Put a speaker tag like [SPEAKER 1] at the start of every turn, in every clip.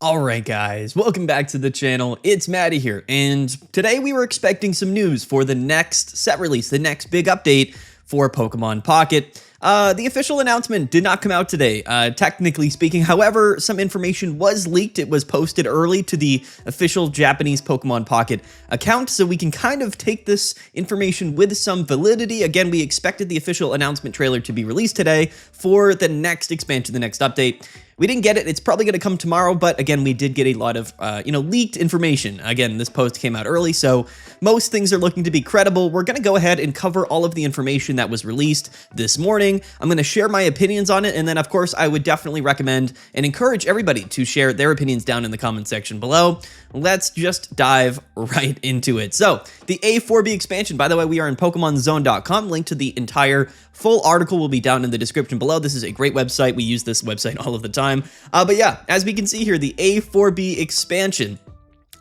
[SPEAKER 1] Alright guys, welcome back to the channel. It's Maddie here, and today we were expecting some news for the next set release, the next big update for Pokemon Pocket. The official announcement did not come out today, technically speaking. However, some information was leaked. It was posted early to the official Japanese Pokemon Pocket account, so we can kind of take this information with some validity. Again, we expected the official announcement trailer to be released today for the next expansion, the next update. We didn't get it. It's probably going to come tomorrow, but again, we did get a lot of, leaked information. Again, this post came out early, so most things are looking to be credible. We're going to go ahead and cover all of the information that was released this morning. I'm going to share my opinions on it, and then, of course, I would definitely recommend and encourage everybody to share their opinions down in the comment section below. Let's just dive right into it. So, the A4B expansion, by the way, we are in PokemonZone.com. Link to the entire full article will be down in the description below. This is a great website. We use this website all of the time. But yeah, as we can see here, the A4B expansion.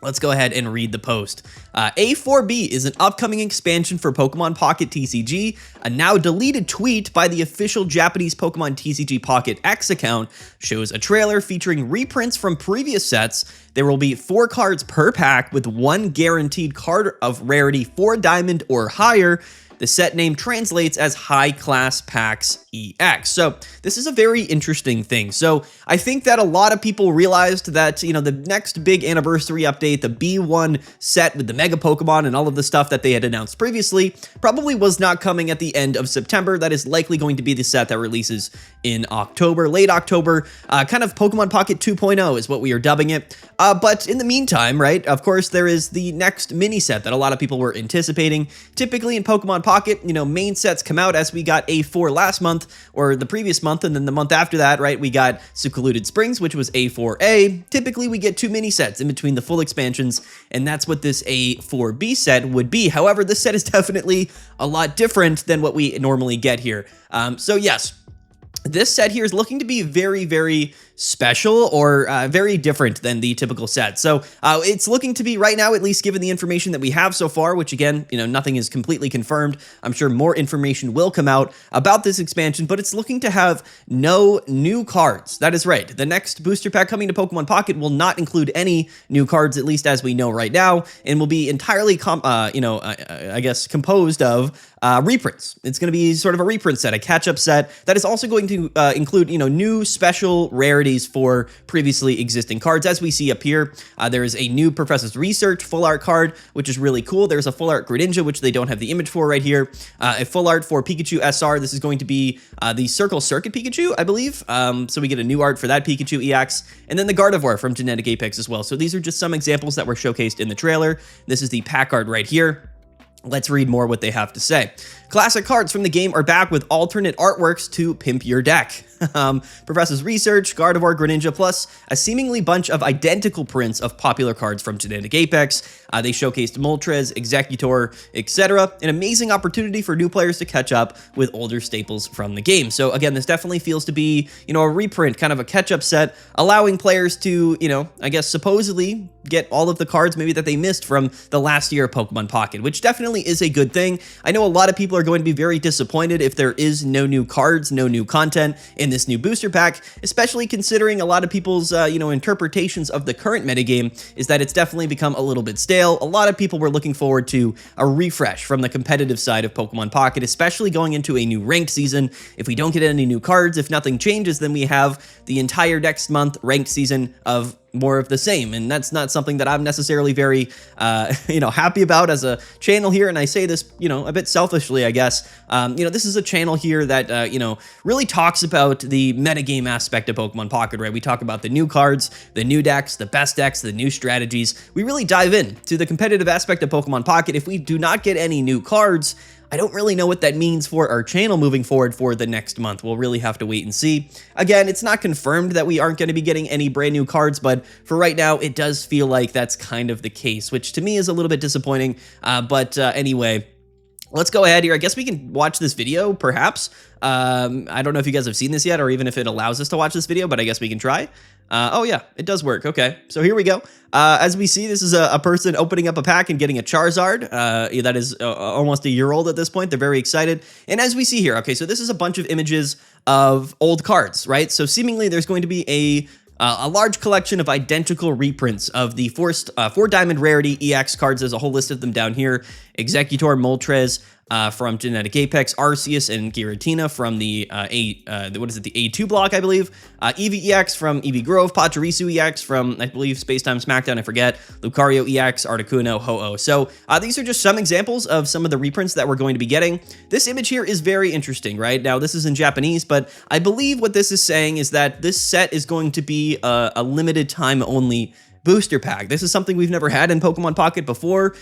[SPEAKER 1] Let's go ahead and read the post. A4B is an upcoming expansion for Pokemon Pocket TCG. A now deleted tweet by the official Japanese Pokemon TCG Pocket X account shows a trailer featuring reprints from previous sets. There will be 4 cards per pack with 1 guaranteed card of rarity 4 diamond or higher. The set name translates as High Class Packs EX. So this is a very interesting thing. So I think that a lot of people realized that, the next big anniversary update, the B1 set with the Mega Pokemon and all of the stuff that they had announced previously, probably was not coming at the end of September. That is likely going to be the set that releases in October, late October, kind of Pokemon Pocket 2.0 is what we are dubbing it. But in the meantime, right, of course, there is the next mini set that a lot of people were anticipating. Typically in Pokemon Pocket, main sets come out as we got A4 last month or the previous month, and then the month after that, right, we got Secluded Springs, which was A4A. Typically, we get 2 mini sets in between the full expansions, and that's what this A4B set would be. However, this set is definitely a lot different than what we normally get here. So yes, this set here is looking to be very, very special or very different than the typical set. So it's looking to be right now, at least given the information that we have so far, which again, nothing is completely confirmed. I'm sure more information will come out about this expansion, but it's looking to have no new cards. That is right. The next booster pack coming to Pokemon Pocket will not include any new cards, at least as we know right now, and will be entirely, I guess, composed of reprints. It's going to be sort of a reprint set, a catch-up set that is also going to include, new special rarities for previously existing cards. As we see up here, there is a new Professor's Research full art card, which is really cool. There's a full art Greninja, which they don't have the image for right here. A full art for Pikachu SR. This is going to be the Circle Circuit Pikachu, I believe. So we get a new art for that Pikachu EX, and then the Gardevoir from Genetic Apex as well. So these are just some examples that were showcased in the trailer. This is the pack art right here. Let's read more what they have to say. Classic cards from the game are back with alternate artworks to pimp your deck. Professor's Research, Gardevoir, Greninja, plus a seemingly bunch of identical prints of popular cards from Genetic Apex. They showcased Moltres, Executor, etc. An amazing opportunity for new players to catch up with older staples from the game. So again, this definitely feels to be, a reprint, kind of a catch-up set, allowing players to, I guess supposedly get all of the cards maybe that they missed from the last year of Pokemon Pocket, which definitely is a good thing. I know a lot of people are going to be very disappointed if there is no new cards, no new content in this new booster pack, especially considering a lot of people's, interpretations of the current metagame is that it's definitely become a little bit stale. A lot of people were looking forward to a refresh from the competitive side of Pokemon Pocket, especially going into a new ranked season. If we don't get any new cards, if nothing changes, then we have the entire next month ranked season of more of the same, and that's not something that I'm necessarily very, happy about as a channel here, and I say this, a bit selfishly, I guess. This is a channel here that, really talks about the metagame aspect of Pokemon Pocket, right? We talk about the new cards, the new decks, the new strategies. We really dive in to the competitive aspect of Pokemon Pocket. If we do not get any new cards, I don't really know what that means for our channel moving forward for the next month. We'll really have to wait and see. Again, it's not confirmed that we aren't going to be getting any brand new cards, but for right now, it does feel like that's kind of the case, which to me is a little bit disappointing. Anyway, let's go ahead here. I guess we can watch this video, perhaps. I don't know if you guys have seen this yet, or even if it allows us to watch this video, but I guess we can try. Oh yeah, it does work. Okay, so here we go. As we see, this is a person opening up a pack and getting a Charizard. That is almost a year old at this point. They're very excited. And as we see here, okay, so this is a bunch of images of old cards, right? So seemingly there's going to be a a large collection of identical reprints of the four diamond rarity EX cards. There's a whole list of them down here. Executor, Moltres, from Genetic Apex, Arceus, and Giratina from the A2 block, I believe. Eevee EX from Eevee Grove, Pachirisu EX from, I believe, Spacetime Smackdown, I forget. Lucario EX, Articuno, Ho-Oh. So these are just some examples of some of the reprints that we're going to be getting. This image here is very interesting, right? Now, this is in Japanese, but I believe what this is saying is that this set is going to be a limited time only booster pack. This is something we've never had in Pokemon Pocket before,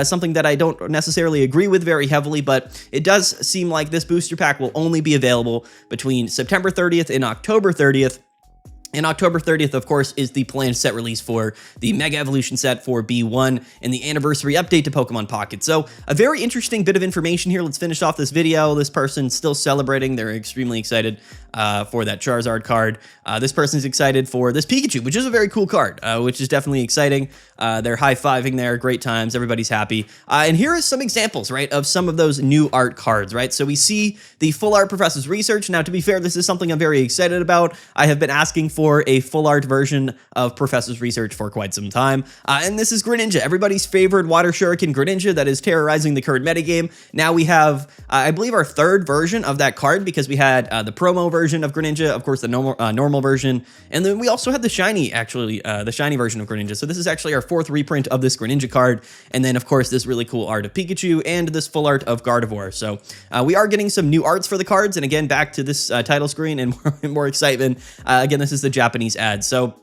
[SPEAKER 1] something that I don't necessarily agree with very heavily, but it does seem like this booster pack will only be available between September 30th and October 30th. And October 30th, of course, is the planned set release for the Mega Evolution set for B1 and the anniversary update to Pokemon Pocket. So a very interesting bit of information here. Let's finish off this video. This person's still celebrating. They're extremely excited for that Charizard card. This person's excited for this Pikachu, which is a very cool card, which is definitely exciting. They're high-fiving there. Great times. Everybody's happy. And here are some examples, right, of some of those new art cards, right? So we see the full art Professor's Research. Now, to be fair, this is something I'm very excited about. I have been asking for a full art version of Professor's Research for quite some time. And this is Greninja, everybody's favorite Water Shuriken Greninja that is terrorizing the current metagame. Now we have, I believe, our third version of that card, because we had the promo version of Greninja, of course, the normal version, and then we also had the shiny, actually, the shiny version of Greninja. So this is actually our fourth reprint of this Greninja card, and then, of course, this really cool art of Pikachu and this full art of Gardevoir. So we are getting some new arts for the cards, and again, back to this title screen and more excitement. Again, this is the Japanese ad. So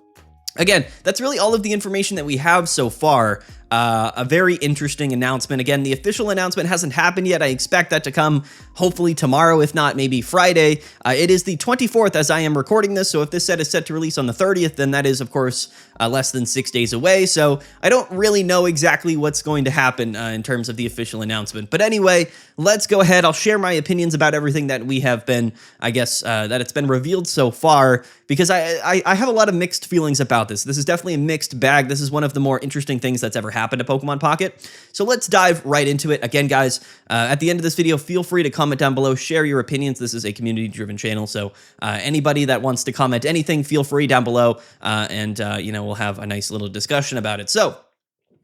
[SPEAKER 1] again, that's really all of the information that we have so far. A very interesting announcement. Again, the official announcement hasn't happened yet. I expect that to come hopefully tomorrow, if not maybe Friday. It is the 24th as I am recording this, so if this set is set to release on the 30th, then that is, of course, less than 6 days away. So I don't really know exactly what's going to happen in terms of the official announcement. But anyway, let's go ahead. I'll share my opinions about everything that we have been, I guess, that it's been revealed so far, because I have a lot of mixed feelings about this. This is definitely a mixed bag. This is one of the more interesting things that's ever happened to Pokemon Pocket. So let's dive right into it. Again, guys, at the end of this video, feel free to comment down below, share your opinions. This is a community-driven channel, so anybody that wants to comment anything, feel free down below, and you know, we'll have a nice little discussion about it. So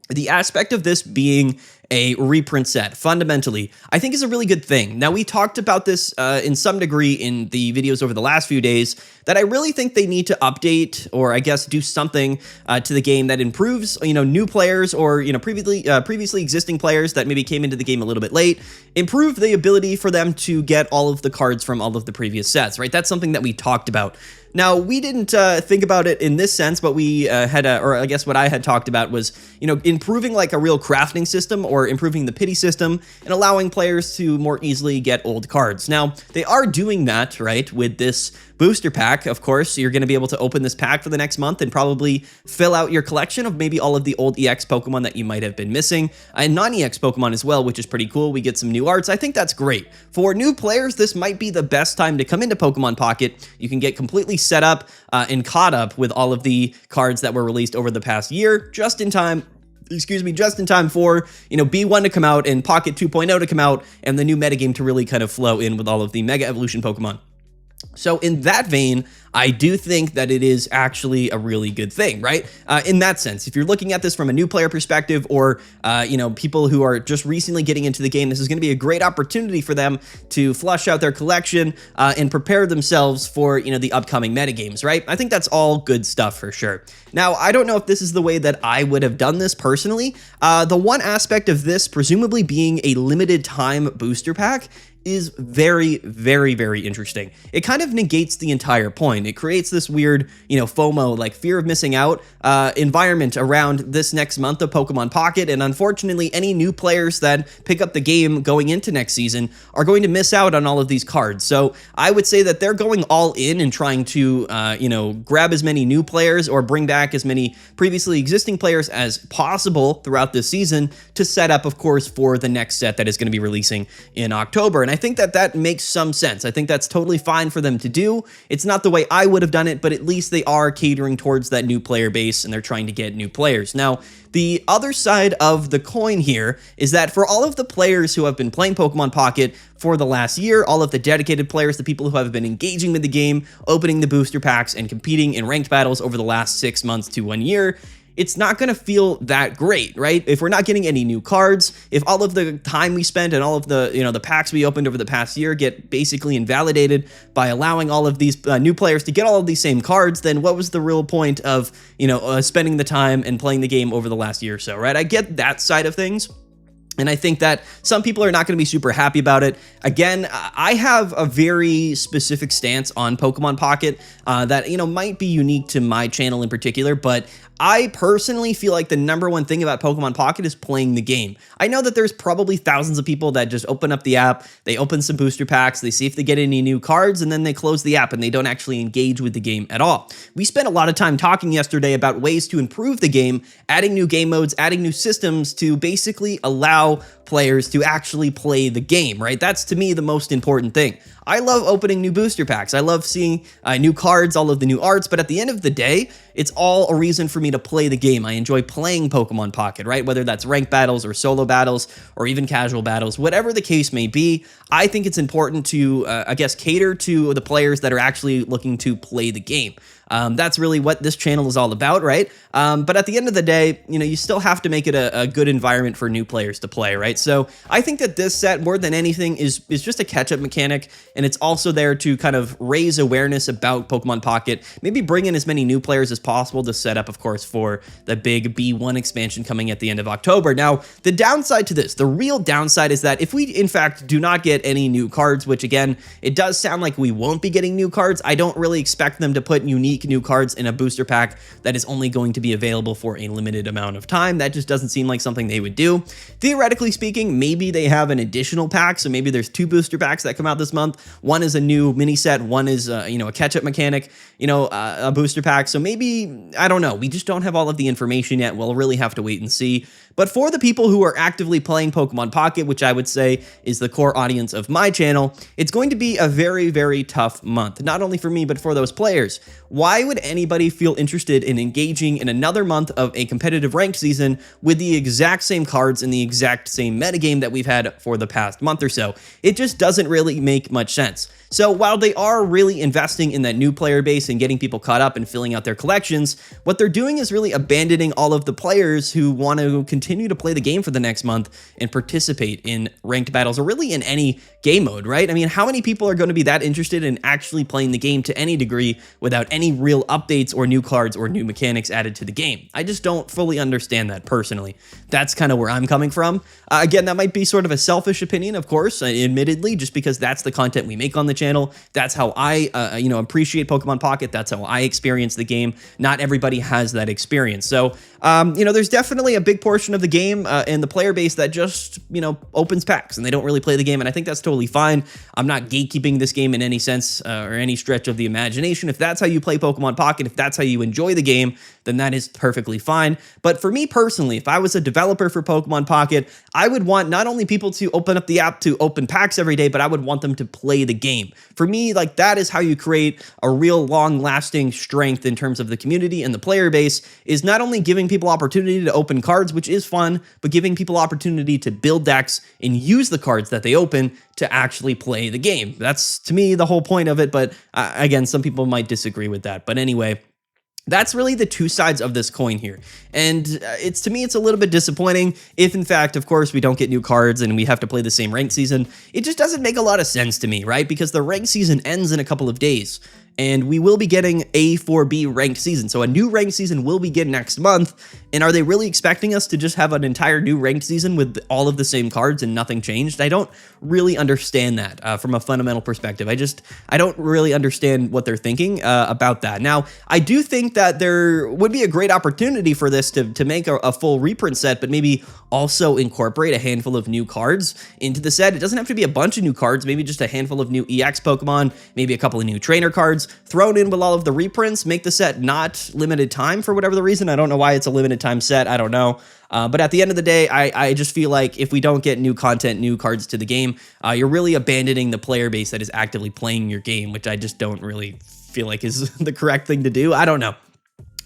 [SPEAKER 1] the aspect of this being a reprint set, fundamentally, I think is a really good thing. Now, we talked about this in some degree in the videos over the last few days, that I really think they need to update, or I guess do something to the game that improves, you know, new players, or, you know, previously existing players that maybe came into the game a little bit late, improve the ability for them to get all of the cards from all of the previous sets, right? That's something that we talked about. Now, we didn't think about it in this sense, but we had, or I guess what I had talked about was, you know, improving like a real crafting system, or improving the pity system, and allowing players to more easily get old cards. Now, they are doing that, right, with this booster pack. Of course, you're going to be able to open this pack for the next month and probably fill out your collection of maybe all of the old EX Pokemon that you might have been missing, and non-EX Pokemon as well, which is pretty cool. We get some new arts. I think that's great. For new players, this might be the best time to come into Pokemon Pocket. You can get completely set up and caught up with all of the cards that were released over the past year, just in time for, you know, B1 to come out and Pocket 2.0 to come out, and the new metagame to really kind of flow in with all of the Mega Evolution Pokemon. So in that vein, I do think that it is actually a really good thing, right? In that sense, if you're looking at this from a new player perspective, or, you know, people who are just recently getting into the game, this is going to be a great opportunity for them to flush out their collection and prepare themselves for, you know, the upcoming metagames, right? I think that's all good stuff for sure. Now, I don't know if this is the way that I would have done this personally. The one aspect of this presumably being a limited time booster pack is very, very, very interesting. It kind of negates the entire point. It creates this weird, you know, FOMO, like fear of missing out environment around this next month of Pokemon Pocket. And unfortunately, any new players that pick up the game going into next season are going to miss out on all of these cards. So I would say that they're going all in and trying to, you know, grab as many new players or bring back as many previously existing players as possible throughout this season to set up, of course, for the next set that is going to be releasing in October. And I think that that makes some sense. I think that's totally fine for them to do. It's not the way I would have done it, but at least they are catering towards that new player base and they're trying to get new players. Now, the other side of the coin here is that for all of the players who have been playing Pokemon Pocket for the last year, all of the dedicated players, the people who have been engaging with the game, opening the booster packs, and competing in ranked battles over the last 6 months to 1 year, it's not going to feel that great, right? If we're not getting any new cards, if all of the time we spent and all of the, the packs we opened over the past year get basically invalidated by allowing all of these new players to get all of these same cards, then what was the real point of, spending the time and playing the game over the last year or so, right? I get that side of things. And I think that some people are not going to be super happy about it. Again, I have a very specific stance on Pokemon Pocket that, might be unique to my channel in particular, but I personally feel like the number one thing about Pokemon Pocket is playing the game. I know that there's probably thousands of people that just open up the app, they open some booster packs, they see if they get any new cards, and then they close the app and they don't actually engage with the game at all. We spent a lot of time talking yesterday about ways to improve the game, adding new game modes, adding new systems to basically allow players to actually play the game, right? That's to me the most important thing. I love opening new booster packs. I love seeing new cards, all of the new arts, but at the end of the day, it's all a reason for me to play the game. I enjoy playing Pokemon Pocket, right? Whether that's ranked battles or solo battles or even casual battles, whatever the case may be, I think it's important to, cater to the players that are actually looking to play the game. That's really what this channel is all about, right? But at the end of the day, you still have to make it a good environment for new players to play, right? So I think that this set, more than anything, is just a catch-up mechanic, and it's also there to kind of raise awareness about Pokemon Pocket, maybe bring in as many new players as possible to set up, of course, for the big B1 expansion coming at the end of October. Now, the downside to this, the real downside is that if we, in fact, do not get any new cards, which, again, it does sound like we won't be getting new cards, I don't really expect them to put unique new cards in a booster pack that is only going to be available for a limited amount of time. That just doesn't seem like something they would do. Theoretically speaking, maybe they have an additional pack, so maybe there's 2 booster packs that come out this month. One is a new mini set, one is a catch-up mechanic, a booster pack. So maybe, I don't know, we just don't have all of the information yet. We'll really have to wait and see. But for the people who are actively playing Pokemon Pocket, which I would say is the core audience of my channel, it's going to be a very, very tough month, not only for me, but for those players. Why would anybody feel interested in engaging in another month of a competitive ranked season with the exact same cards and the exact same metagame that we've had for the past month or so? It just doesn't really make much sense. So while they are really investing in that new player base and getting people caught up and filling out their collections, what they're doing is really abandoning all of the players who want to continue to play the game for the next month and participate in ranked battles or really in any game mode, right? I mean, how many people are going to be that interested in actually playing the game to any degree without any real updates or new cards or new mechanics added to the game? I just don't fully understand that personally. That's kind of where I'm coming from. Again, that might be sort of a selfish opinion, of course, admittedly, just because that's the content we make on the channel. That's how I, appreciate Pokemon Pocket. That's how I experience the game. Not everybody has that experience. So, there's definitely a big portion of the game and the player base that just, opens packs and they don't really play the game. And I think that's totally fine. I'm not gatekeeping this game in any sense or any stretch of the imagination. If that's how you play Pokemon Pocket, if that's how you enjoy the game, then that is perfectly fine. But for me personally, if I was a developer for Pokemon Pocket, I would want not only people to open up the app to open packs every day, but I would want them to play the game. For me, that is how you create a real long-lasting strength in terms of the community and the player base, is not only giving people opportunity to open cards, which is fun, but giving people opportunity to build decks and use the cards that they open to actually play the game. That's, to me, the whole point of it, but again, some people might disagree with that. But anyway, that's really the two sides of this coin here. And to me, it's a little bit disappointing if, in fact, of course, we don't get new cards and we have to play the same ranked season. It just doesn't make a lot of sense to me, right? Because the ranked season ends in a couple of days. And we will be getting a 4B ranked season. So a new ranked season will begin next month. And are they really expecting us to just have an entire new ranked season with all of the same cards and nothing changed? I don't really understand that from a fundamental perspective. I don't really understand what they're thinking about that. Now, I do think that there would be a great opportunity for this to make a full reprint set, but maybe also incorporate a handful of new cards into the set. It doesn't have to be a bunch of new cards, maybe just a handful of new EX Pokemon, maybe a couple of new trainer cards. cards thrown in with all of the reprints make the set not limited time for whatever the reason. I don't know why it's a limited time set. I don't know. But at the end of the day, I just feel like if we don't get new content, new cards to the game, you're really abandoning the player base that is actively playing your game, which I just don't really feel like is the correct thing to do. I don't know.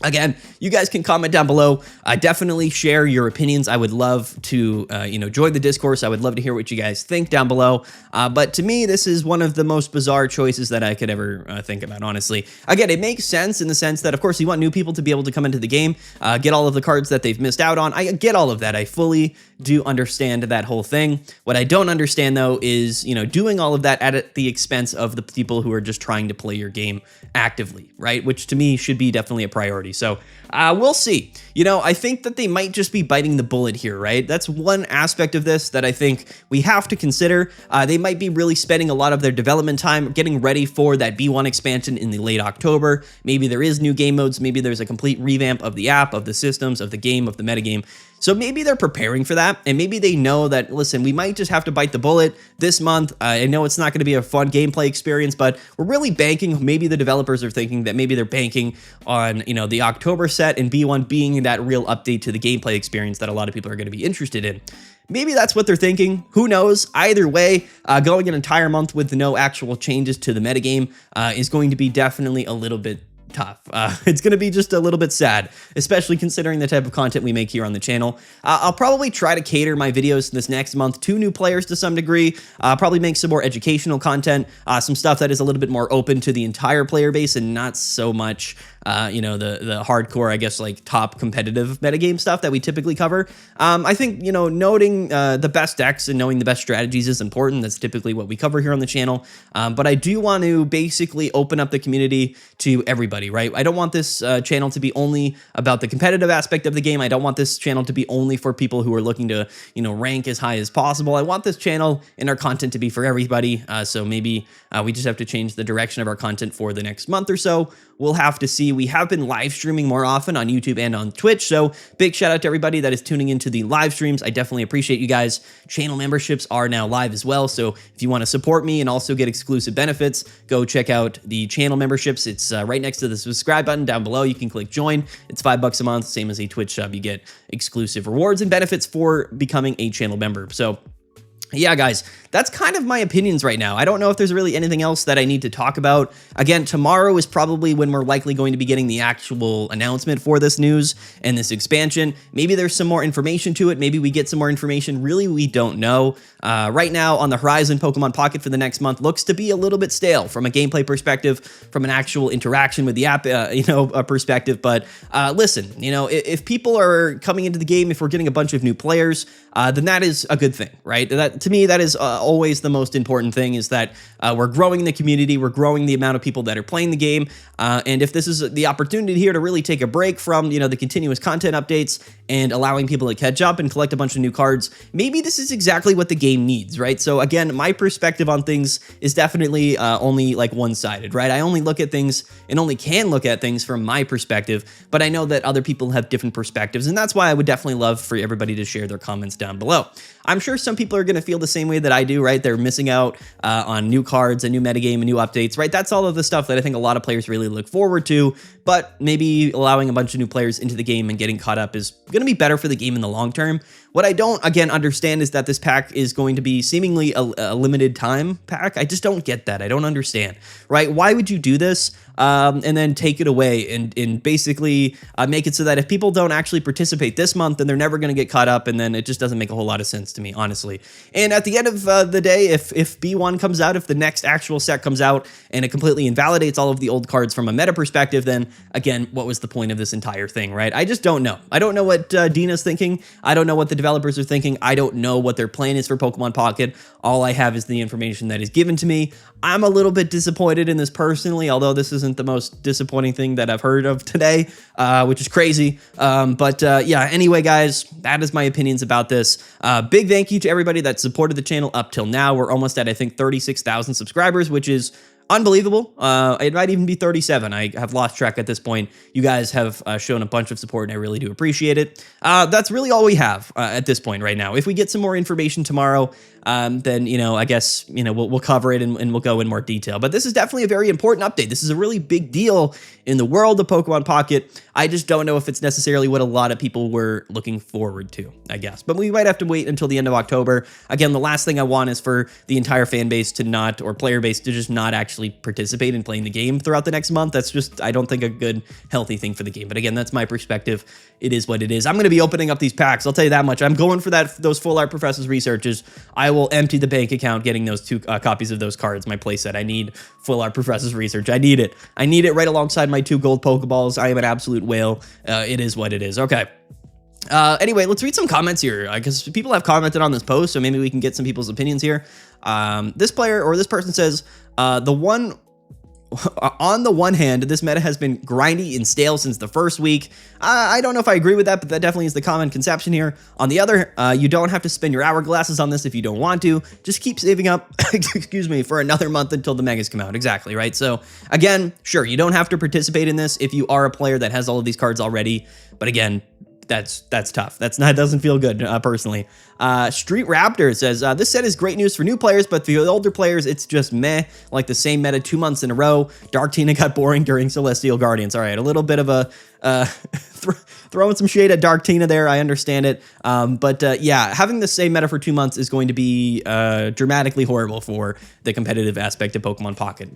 [SPEAKER 1] Again, you guys can comment down below. Definitely share your opinions. I would love to, join the discourse. I would love to hear what you guys think down below. But to me, this is one of the most bizarre choices that I could ever think about, honestly. Again, it makes sense in the sense that, of course, you want new people to be able to come into the game, get all of the cards that they've missed out on. I get all of that. I fully do understand that whole thing. What I don't understand, though, is, doing all of that at the expense of the people who are just trying to play your game actively, right? Which to me should be definitely a priority. So we'll see. I think that they might just be biting the bullet here, right? That's one aspect of this that I think we have to consider. They might be really spending a lot of their development time getting ready for that B1 expansion in the late October. Maybe there is new game modes. Maybe there's a complete revamp of the app, of the systems, of the game, of the metagame. So maybe they're preparing for that, and maybe they know that, listen, we might just have to bite the bullet this month. I know it's not going to be a fun gameplay experience, but we're really banking, maybe the developers are thinking that maybe they're banking on, the October set and B1 being that real update to the gameplay experience that a lot of people are going to be interested in. Maybe that's what they're thinking. Who knows? Either way, going an entire month with no actual changes to the metagame is going to be definitely a little bit tough. It's going to be just a little bit sad, especially considering the type of content we make here on the channel. I'll probably try to cater my videos this next month to new players to some degree, probably make some more educational content, some stuff that is a little bit more open to the entire player base and not so much, the hardcore, I guess, like top competitive metagame stuff that we typically cover. I think, noting the best decks and knowing the best strategies is important. That's typically what we cover here on the channel. But I do want to basically open up the community to everybody, right? I don't want this channel to be only about the competitive aspect of the game. I don't want this channel to be only for people who are looking to, rank as high as possible. I want this channel and our content to be for everybody. So maybe we just have to change the direction of our content for the next month or so. We'll have to see. We have been live streaming more often on YouTube and on Twitch, so big shout out to everybody that is tuning into the live streams. I definitely appreciate you guys. Channel memberships are now live as well, so if you want to support me and also get exclusive benefits, go check out the channel memberships. It's right next to the subscribe button down below. You can click join. It's $5 a month, same as a Twitch sub. You get exclusive rewards and benefits for becoming a channel member. So yeah, guys, that's kind of my opinions right now. I don't know if there's really anything else that I need to talk about. Again, tomorrow is probably when we're likely going to be getting the actual announcement for this news and this expansion. Maybe there's some more information to it. Maybe we get some more information. Really, we don't know. Right now on the horizon, Pokemon Pocket for the next month looks to be a little bit stale from a gameplay perspective, from an actual interaction with the app, perspective. But listen, if people are coming into the game, if we're getting a bunch of new players, then that is a good thing, right? To me, that is always the most important thing, is that we're growing the community, we're growing the amount of people that are playing the game, and if this is the opportunity here to really take a break from, the continuous content updates and allowing people to catch up and collect a bunch of new cards, maybe this is exactly what the game needs, right? So again, my perspective on things is definitely only like one-sided, right? I only look at things and only can look at things from my perspective, but I know that other people have different perspectives, and that's why I would definitely love for everybody to share their comments down below. I'm sure some people are going to feel the same way that I do, right? They're missing out on new cards, a new metagame, and new updates, right? That's all of the stuff that I think a lot of players really look forward to, but maybe allowing a bunch of new players into the game and getting caught up is going to be better for the game in the long term. What I don't, again, understand is that this pack is going to be seemingly a limited time pack. I just don't get that. I don't understand, right? Why would you do this and then take it away and basically make it so that if people don't actually participate this month, then they're never going to get caught up, and then it just doesn't make a whole lot of sense to me, honestly. And at the end of the day, if B1 comes out, if the next actual set comes out and it completely invalidates all of the old cards from a meta perspective, then again, what was the point of this entire thing, right? I just don't know. I don't know what Dina's thinking. I don't know what the developers are thinking. I don't know what their plan is for Pokemon Pocket. All I have is the information that is given to me. I'm a little bit disappointed in this personally, although this isn't the most disappointing thing that I've heard of today, which is crazy. Yeah, anyway, guys, that is my opinions about this. Big thank you to everybody that supported the channel up till now. We're almost at, I think, 36,000 subscribers, which is unbelievable. It might even be 37. I have lost track at this point. You guys have shown a bunch of support, and I really do appreciate it. That's really all we have at this point right now. If we get some more information tomorrow, then, you know, I guess, you know, we'll cover it and we'll go in more detail. But this is definitely a very important update. This is a really big deal in the world of Pokemon Pocket. I just don't know if it's necessarily what a lot of people were looking forward to, I guess. But we might have to wait until the end of October. Again, the last thing I want is for the entire fan base to not, or player base to just not actually participate in playing the game throughout the next month. That's just, I don't think, a good, healthy thing for the game. But again, that's my perspective. It is what it is. I'm going to be opening up these packs. I'll tell you that much. I'm going for those full art Professor's Researches. I will empty the bank account getting those 2 copies of those cards, my playset. I need full art Professor's Research. I need it. I need it right alongside my 2 gold Pokeballs. I am an absolute whale. It is what it is. Okay. Anyway, let's read some comments here because people have commented on this post, so maybe we can get some people's opinions here. This player or this person says, on the one hand, this meta has been grindy and stale since the first week. I don't know if I agree with that, but that definitely is the common conception here. On the other, you don't have to spend your hourglasses on this if you don't want to. Just keep saving up, excuse me, for another month until the megas come out. Exactly, right? So again, sure, you don't have to participate in this if you are a player that has all of these cards already. But again, that's tough. That doesn't feel good, personally. Street Raptor says, this set is great news for new players, but for the older players, it's just meh, like the same meta 2 months in a row. Dark Tina got boring during Celestial Guardians. All right, a little bit of a throwing some shade at Dark Tina there. I understand it. But yeah, having the same meta for 2 months is going to be dramatically horrible for the competitive aspect of Pokemon Pocket.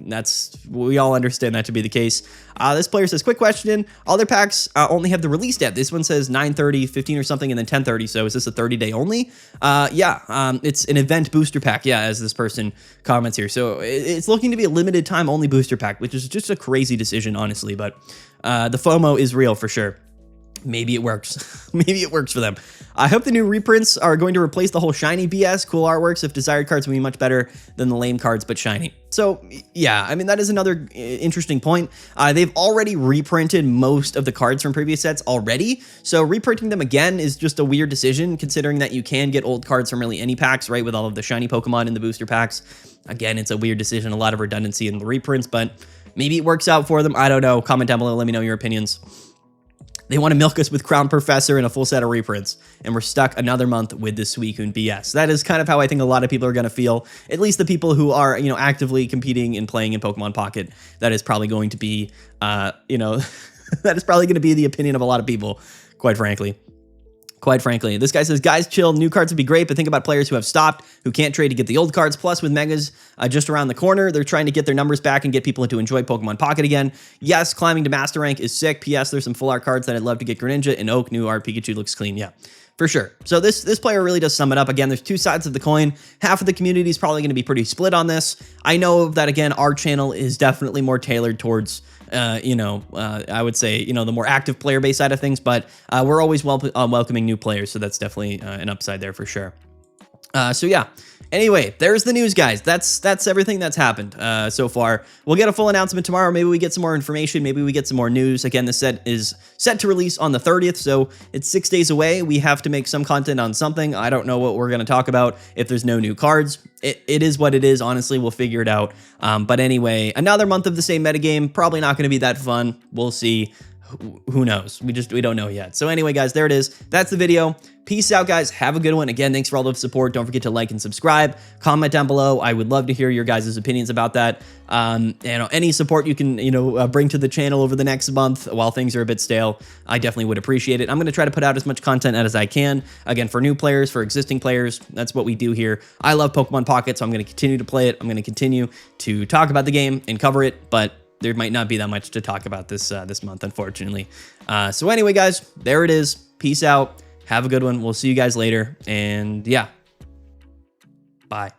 [SPEAKER 1] We all understand that to be the case. This player says, quick question. Other packs only have the release date. This one says 9/30, 15 or something, and then 10/30. So is this a 30-day only? Yeah, it's an event booster pack. Yeah, as this person comments here. So it's looking to be a limited time only booster pack, which is just a crazy decision, honestly. But the FOMO is real for sure. Maybe it works. Maybe it works for them. I hope the new reprints are going to replace the whole shiny BS. Cool artworks if desired cards will be much better than the lame cards, but shiny. So yeah, I mean, that is another interesting point. They've already reprinted most of the cards from previous sets already. So reprinting them again is just a weird decision, considering that you can get old cards from really any packs, right? With all of the shiny Pokemon in the booster packs. Again, it's a weird decision, a lot of redundancy in the reprints, but maybe it works out for them. I don't know. Comment down below. Let me know your opinions. They want to milk us with Crown Professor and a full set of reprints, and we're stuck another month with this Suicune BS. That is kind of how I think a lot of people are going to feel, at least the people who are, you know, actively competing and playing in Pokemon Pocket. That is probably going to be, you know, that is probably going to be the opinion of a lot of people, quite frankly. Quite frankly, this guy says, guys, chill. New cards would be great, but think about players who have stopped, who can't trade to get the old cards. Plus, with Megas just around the corner, they're trying to get their numbers back and get people to enjoy Pokemon Pocket again. Yes, climbing to Master Rank is sick. P.S. There's some full art cards that I'd love to get Greninja and Oak. New art Pikachu looks clean. Yeah, for sure. So this player really does sum it up. Again, there's 2 sides of the coin. Half of the community is probably going to be pretty split on this. I know that, again, our channel is definitely more tailored towards I would say, you know, the more active player base side of things, but we're always welcoming new players. So that's definitely an upside there for sure. So yeah, anyway, there's the news, guys. That's everything that's happened so far. We'll get a full announcement tomorrow. Maybe we get some more information. Maybe we get some more news. Again, the set is set to release on the 30th, so it's 6 days away. We have to make some content on something. I don't know what we're going to talk about if there's no new cards. It is what it is. Honestly, we'll figure it out. But anyway, another month of the same metagame. Probably not going to be that fun. We'll see. Who knows? We don't know yet. So anyway, guys, there it is. That's the video. Peace out, guys. Have a good one. Again, thanks for all the support. Don't forget to like and subscribe. Comment down below. I would love to hear your guys' opinions about that. Any support you can, bring to the channel over the next month while things are a bit stale, I definitely would appreciate it. I'm going to try to put out as much content as I can. Again, for new players, for existing players, that's what we do here. I love Pokemon Pocket, so I'm going to continue to play it. I'm going to continue to talk about the game and cover it, but there might not be that much to talk about this month, unfortunately. So anyway, guys, there it is. Peace out. Have a good one. We'll see you guys later. And yeah, bye.